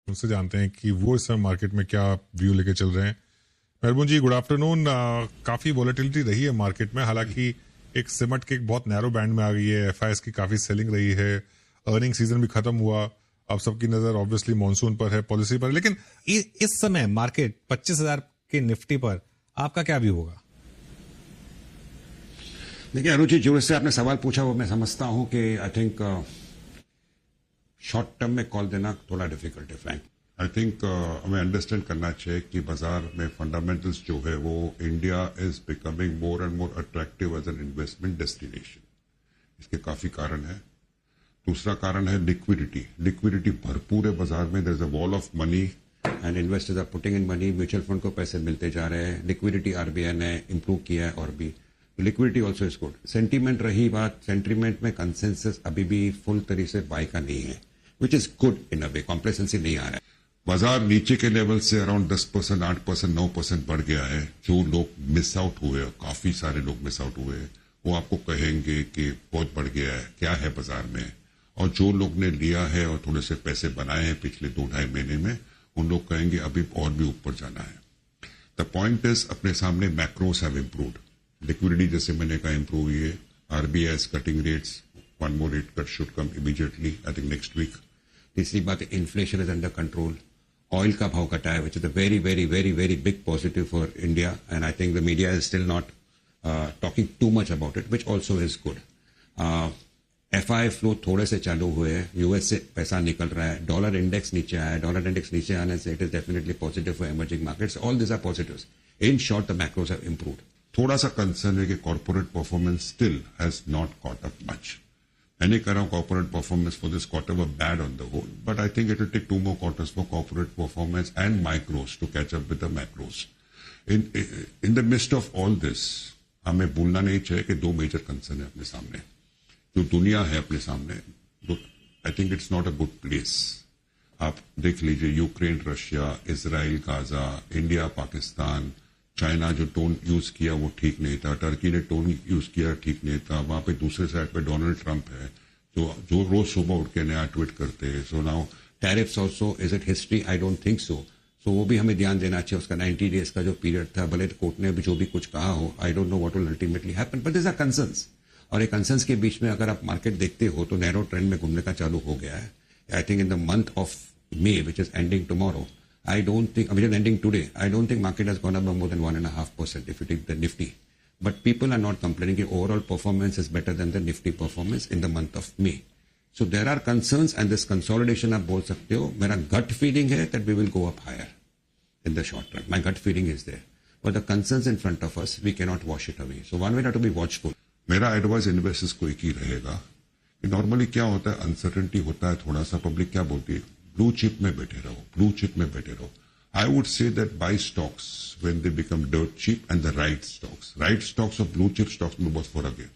उनसे जानते हैं कि वो इस समय मार्केट में क्या व्यू लेके चल रहे हैं। मेहरबून जी, गुड आफ्टरनून। काफी वॉलेटिलिटी रही है मार्केट में, हालांकि एक सिमट के एक बहुत नैरो बैंड में आ गई है। एफआईएस की काफी सेलिंग रही है, अर्निंग सीजन भी खत्म हुआ, अब सबकी नजर ऑब्वियसली मॉनसून पर है, पॉलिसी पर। लेकिन इस समय मार्केट 25,000 के निफ्टी पर आपका क्या व्यू होगा? देखिए अरुण जी, जो से आपने सवाल पूछा वो मैं समझता हूं कि आई थिंक शॉर्ट टर्म में कॉल देना थोड़ा डिफिकल्ट है फ्रैंक। आई थिंक हमें अंडरस्टैंड करना चाहिए कि बाजार में फंडामेंटल्स जो है वो India is becoming more and more attractive as an investment destination. इसके काफी कारण है। दूसरा कारण है लिक्विडिटी। लिक्विडिटी भरपूर है बाजार में। There is a wall of money and investors are putting in money. Mutual fund को पैसे मिलते जा रहे हैं। लिक्विडिटी आरबीआई ने इंप्रूव किया है और भी liquidity also is good. Sentiment रही बात, सेंटीमेंट में कंसेंसस अभी भी फुल तरीके से बाय का नहीं है, which is good in a way. Complacency नहीं आ रहा है। बाजार नीचे के लेवल से अराउंड 10%, 8%, 9% बढ़ गया है। जो लोग मिस आउट हुए, काफी सारे लोग मिस आउट हुए, वो आपको कहेंगे कि बहुत बढ़ गया है, क्या है बाजार में। और जो लोग ने लिया है और थोड़े से पैसे बनाए हैं पिछले 2-2.5 महीने में, उन लोग कहेंगे अभी और भी ऊपर जाना है। द पॉइंट इज, अपने सामने मैक्रोस हैव इम्प्रूव्ड। लिक्विडिटी जैसे मैंने कहा इम्प्रूव हुई है। RBI is cutting rates. One more rate cut should come immediately, I think next week. तीसरी बात, inflation is under control. Oil का भाव घटा है, which is a very very very very big positive for India, and I think the media is still not talking too much about it, which also is good. FI flow थोड़े से चालू हुए हैं। US से पैसा निकल रहा है। डॉलर इंडेक्स नीचे आया है। डॉलर इंडेक्स नीचे आने से it is definitely positive for emerging markets. All this are positives. In short, the macros have improved. थोड़ा सा कंसर्न है कि corporate performance still has not caught up much. मैं नहीं कह रहा हूं corporate performance for this quarter were bad on the whole, but I think it will take 2 more quarters for corporate performance and micros to catch up with the macros. In the mist of all this, हमें भूलना नहीं चाहिए कि 2 major concern है अपने सामने। जो दुनिया है अपने सामने, I think it's not a good place. आप देख लीजिए, Ukraine, Russia, Israel, Gaza, India, Pakistan, China जो टोन यूज किया वो ठीक नहीं था। टर्की ने टोन यूज किया ठीक नहीं था। वहां पे दूसरे साइड पे डोनाल्ड ट्रंप है जो रोज सुबह उठ के नया ट्वीट करते हैं। So now tariffs also, is it history? I don't think so. So वो भी हमें ध्यान देना चाहिए। उसका 90 डेज का जो पीरियड था, भले कोर्ट ने भी जो भी कुछ कहा हो, I don't know what will ultimately happen, but this are concerns. और एक कंसर्न्स के बीच में अगर आप मार्केट देखते हो तो नैरो ट्रेंड में घूमने का चालू हो गया है। I think in the month of May, which is ending tomorrow, I don't think, which is ending today, I don't think market has gone up by more than 1.5% if you take the Nifty. But people are not complaining that overall performance is better than the Nifty performance in the month of May. So there are concerns and this consolidation आप बोल सकते हो। मेरा gut feeling है that we will go up higher in the short run. My gut feeling is there. But the concerns in front of us, we cannot wash it away. So one way not to be watchful. मेरा advice investors को एक ही रहेगा कि normally क्या होता है, uncertainty होता है थोड़ा सा। पब्लिक क्या बोलती है, ब्लू चिप में बैठे रहो, ब्लू चिप में बैठे रहो। I would say that buy stocks when they become dirt cheap and the right stocks. Right stocks और ब्लू चिप स्टॉक्स में बहुत फर्क है।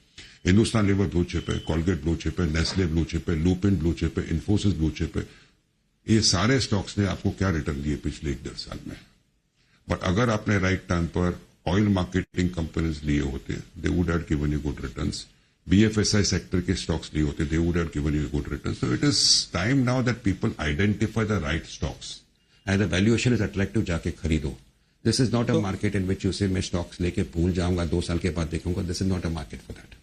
हिंदुस्तान लीवर ब्लू चिप है, कॉलगेट ब्लू चिप है, नेस्ले ब्लू चिप है, लुपिन ब्लू चिप है, Infosys blue chip है। ये सारे स्टॉक्स ने आपको क्या रिटर्न दिए पिछले 1-1.5 साल में। बट अगर आपने राइट टाइम पर ऑयल मार्केटिंग कंपनीज लिए होते, they would have given you good returns. BFSI sector के स्टॉक्स लिए होते, they would have given you a good return. So it is time now that people identify the right stocks. And the valuation is attractive, जाके खरीदो। This is not a market in which you say मैं stocks लेके भूल जाऊंगा, 2 साल के बाद देखूंगा। This is not a market for that.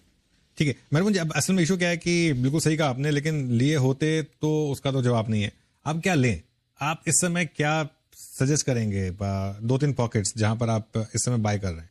ठीक है मेहरबान जी, अब असल में इशू क्या है कि बिल्कुल सही कहा आपने, लेकिन लिए होते तो उसका तो जवाब नहीं है। अब क्या लें? आप इस समय क्या सजेस्ट करेंगे? 2-3 पॉकेट्स जहां पर आप इस समय बाय कर रहे हैं।